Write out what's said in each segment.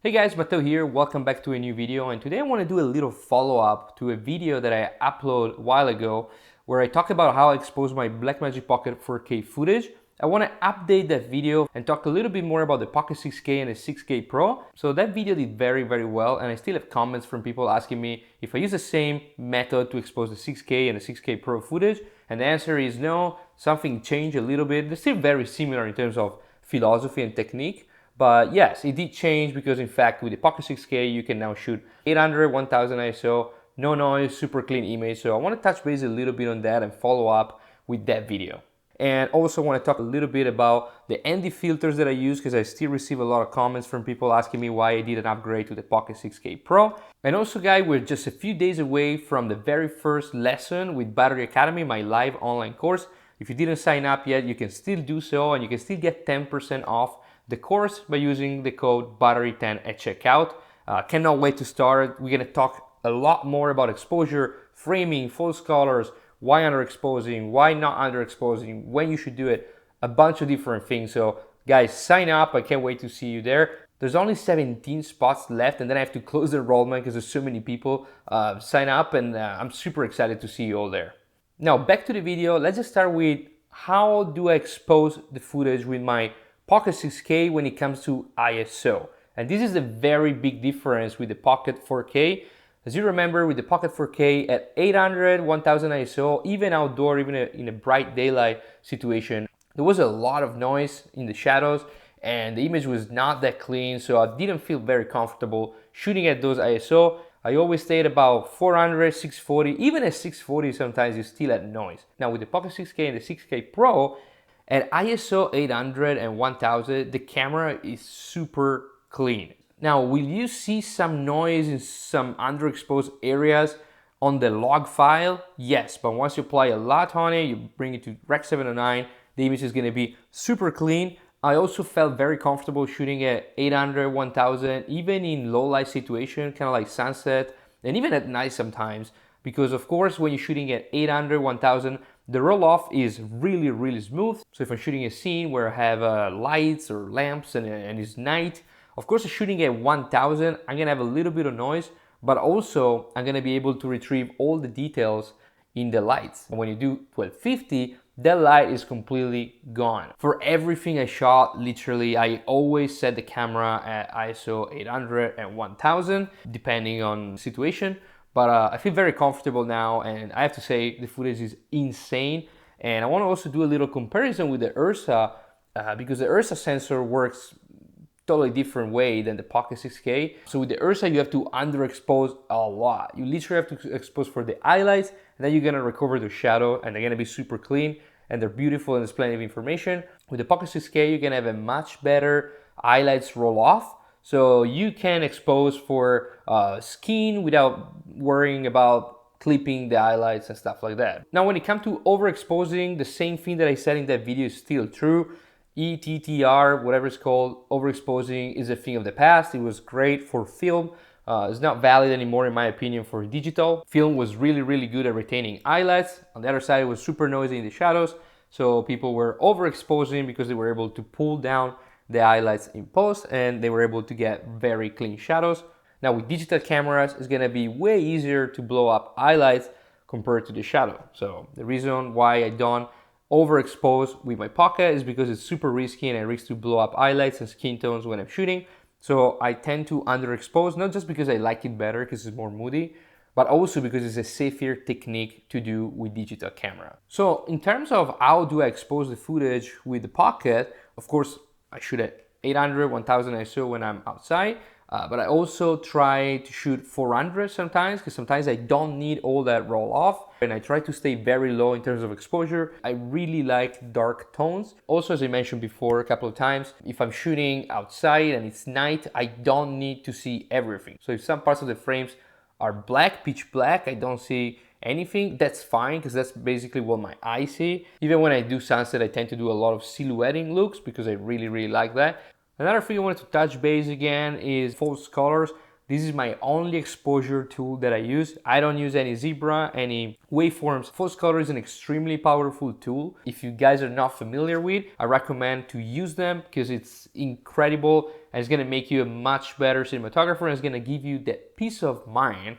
Hey guys, Matteo here, welcome back to a new video, and today I want to do a little follow-up to a video that I uploaded a while ago where I talk about how I expose my Blackmagic Pocket 4K footage. I want to update that video and talk a little bit more about the Pocket 6K and the 6K Pro. So that video did very well, and I still have comments from people asking me if I use the same method to expose the 6K and the 6K Pro footage, and the answer is no, something changed a little bit. They're still very similar in terms of philosophy and technique. But yes, it did change because in fact with the Pocket 6K you can now shoot 800, 1000 ISO, no noise, super clean image. So I want to touch base a little bit on that and follow up with that video. And also want to talk a little bit about the ND filters that I use because I still receive a lot of comments from people asking me why I did an upgrade to the Pocket 6K Pro. And also guys, we're just a few days away from the very first lesson with Battery Academy, my live online course. If you didn't sign up yet, you can still do so and you can still get 10% off the course by using the code BUTTERY10 at checkout. Cannot wait to start. We're gonna talk a lot more about exposure, framing, false colors, why underexposing, why not underexposing, when you should do it, a bunch of different things. So guys, sign up. I can't wait to see you there. There's only 17 spots left and then I have to close the enrollment because there's so many people sign up, and I'm super excited to see you all there. Now back to the video. Let's just start with how do I expose the footage with my Pocket 6K when it comes to ISO. And this is a very big difference with the Pocket 4K. As you remember, with the Pocket 4K at 800, 1000 ISO, even outdoor, even in a bright daylight situation, there was a lot of noise in the shadows and the image was not that clean, so I didn't feel very comfortable shooting at those ISO. I always stayed about 400, 640, even at 640 sometimes you still had noise. Now with the Pocket 6K and the 6K Pro, at ISO 800 and 1000, the camera is super clean. Now, will you see some noise in some underexposed areas on the log file? Yes, but once you apply a lot on it, you bring it to Rec 709, the image is gonna be super clean. I also felt very comfortable shooting at 800, 1000, even in low light situation, kind of like sunset, and even at night sometimes, because of course, when you're shooting at 800, 1000, the roll-off is really smooth. So if I'm shooting a scene where I have lights or lamps and it's night, of course shooting at 1000, I'm gonna have a little bit of noise, but also I'm gonna be able to retrieve all the details in the lights. And when you do 1250, that light is completely gone. For everything I shot, literally, I always set the camera at ISO 800 and 1000, depending on the situation. But I feel very comfortable now, and I have to say the footage is insane. And I want to also do a little comparison with the Ursa because the Ursa sensor works totally different way than the Pocket 6K. So with the Ursa, you have to underexpose a lot. You literally have to expose for the highlights, and then you're gonna recover the shadow, and they're gonna be super clean, and they're beautiful, and there's plenty of information. With the Pocket 6K, you're gonna have a much better highlights roll off. So you can expose for skin without worrying about clipping the highlights and stuff like that. Now when it comes to overexposing, the same thing that I said in that video is still true. ETTR, whatever it's called, overexposing is a thing of the past. It was great for film. It's not valid anymore in my opinion for digital. Film was really good at retaining highlights. On the other side, it was super noisy in the shadows. So people were overexposing because they were able to pull down the highlights in post and they were able to get very clean shadows. Now with digital cameras, it's gonna be way easier to blow up highlights compared to the shadow. So the reason why I don't overexpose with my Pocket is because it's super risky and I risk to blow up highlights and skin tones when I'm shooting. So I tend to underexpose, not just because I like it better because it's more moody, but also because it's a safer technique to do with digital camera. So in terms of how do I expose the footage with the Pocket, of course, I shoot at 800, 1000 ISO when I'm outside, but I also try to shoot 400 sometimes, because sometimes I don't need all that roll off, and I try to stay very low in terms of exposure. I really like dark tones. Also, as I mentioned before a couple of times, if I'm shooting outside and it's night, I don't need to see everything. So if some parts of the frames are black, pitch black, I don't see anything, that's fine, because that's basically what my eyes see. Even when I do sunset, I tend to do a lot of silhouetting looks because I really like that. Another thing I wanted to touch base again is false colors. This is my only exposure tool that I use. I don't use any zebra, any waveforms. Focus color is an extremely powerful tool. If you guys are not familiar with, I recommend to use them because it's incredible and it's gonna make you a much better cinematographer, and it's gonna give you that peace of mind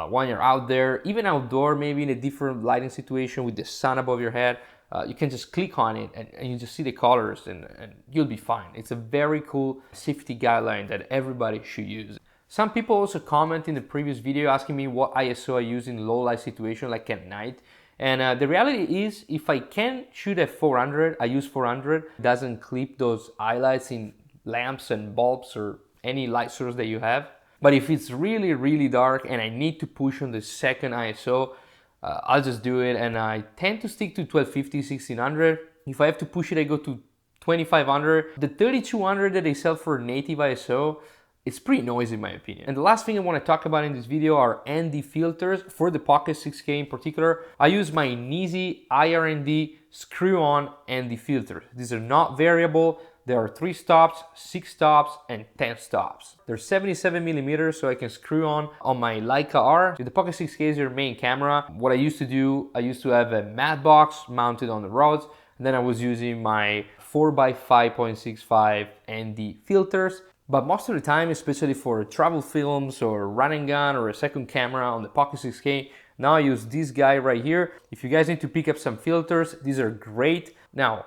when you're out there, even outdoor, maybe in a different lighting situation with the sun above your head. You can just click on it and you just see the colors and you'll be fine. It's a very cool safety guideline that everybody should use. Some people also comment in the previous video asking me what ISO I use in low light situation like at night. And the reality is, if I can shoot at 400, I use 400. It doesn't clip those highlights in lamps and bulbs or any light source that you have. But if it's really, really dark and I need to push on the second ISO, I'll just do it, and I tend to stick to 1250, 1600. If I have to push it, I go to 2500. The 3200 that they sell for native ISO, it's pretty noisy in my opinion. And the last thing I want to talk about in this video are ND filters. For the Pocket 6K in particular, I use my Senese IR&D screw-on ND filters. These are not variable. There are 3 stops, 6 stops, and 10 stops. They're 77 millimeters, so I can screw on my Leica R. The Pocket 6K is your main camera. What I used to do, I used to have a matte box mounted on the rods, and then I was using my 4x5.65 ND filters. But most of the time, especially for travel films or run and gun or a second camera on the Pocket 6K, now I use this guy right here. If you guys need to pick up some filters, these are great. Now,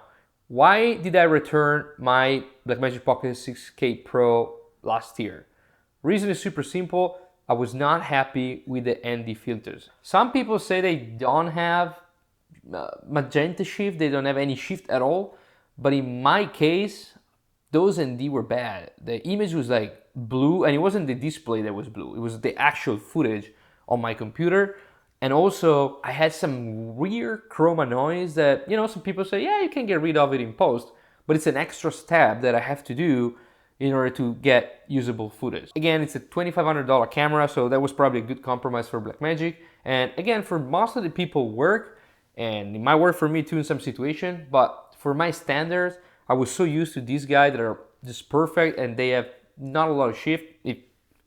why did I return my Blackmagic Pocket 6K Pro last year? Reason is super simple. I was not happy with the ND filters. Some people say they don't have magenta shift, they don't have any shift at all. But in my case, those ND were bad. The image was like blue, and it wasn't the display that was blue. It was the actual footage on my computer. And also, I had some weird chroma noise that, you know, some people say, yeah, you can get rid of it in post, but it's an extra step that I have to do in order to get usable footage. Again, it's a $2,500 camera, so that was probably a good compromise for Blackmagic. And again, for most of the people work, and it might work for me too in some situation, but for my standards, I was so used to these guys that are just perfect and they have not a lot of shift, if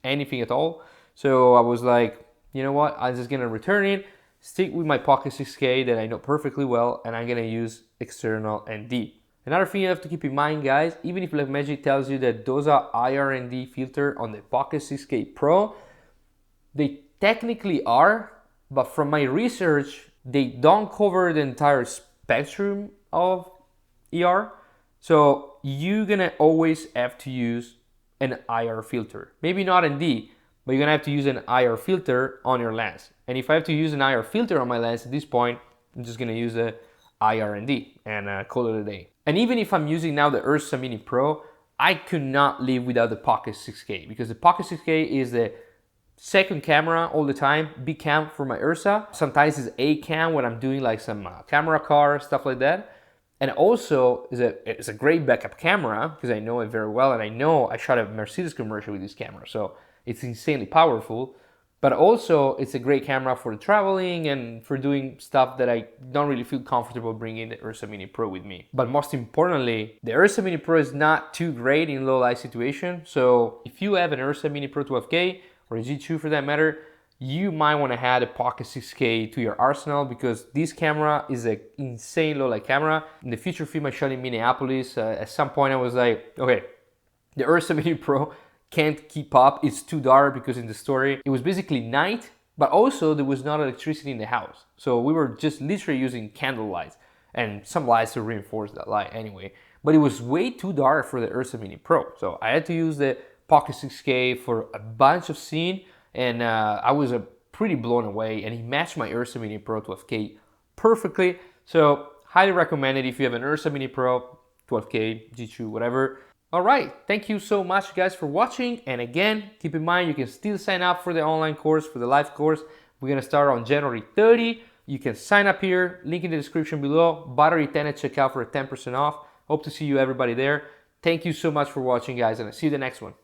anything at all. So I was like, you know what, I'm just gonna return it, stick with my Pocket 6K that I know perfectly well, and I'm gonna use external ND. Another thing you have to keep in mind, guys, even if Blackmagic tells you that those are IR&D filter on the Pocket 6K Pro, they technically are, but from my research, they don't cover the entire spectrum of ER. So you're gonna always have to use an IR filter. Maybe not ND, but you're gonna have to use an IR filter on your lens. And if I have to use an IR filter on my lens at this point, I'm just gonna use a IR&D and call it a day. And even if I'm using now the Ursa Mini Pro, I could not live without the Pocket 6K, because the Pocket 6K is the second camera all the time, big cam for my Ursa. Sometimes it's a cam when I'm doing like some camera car, stuff like that. And also, it's a great backup camera because I know it very well, and I know I shot a Mercedes commercial with this camera, so it's insanely powerful. But also, it's a great camera for traveling and for doing stuff that I don't really feel comfortable bringing the Ursa Mini Pro with me. But most importantly, the Ursa Mini Pro is not too great in low light situation. So if you have an Ursa Mini Pro 12K or a G2 for that matter, you might want to add a Pocket 6K to your arsenal, because this camera is an insane low light camera. In the feature film I shot in Minneapolis, at some point I was like, okay, the Ursa Mini Pro can't keep up, it's too dark, because in the story it was basically night, but also there was not electricity in the house. So we were just literally using candle lights and some lights to reinforce that light anyway. But it was way too dark for the Ursa Mini Pro. So I had to use the Pocket 6K for a bunch of scene, and I was pretty blown away, and he matched my Ursa Mini Pro 12K perfectly. So highly recommend it if you have an Ursa Mini Pro 12K, G2, whatever. All right, thank you so much guys for watching, and again, keep in mind you can still sign up for the online course, for the live course. We're gonna start on January 30. You can sign up here, link in the description below, Battery 10 at checkout for a 10% off. Hope to see you everybody there. Thank you so much for watching guys, and I'll see you in the next one.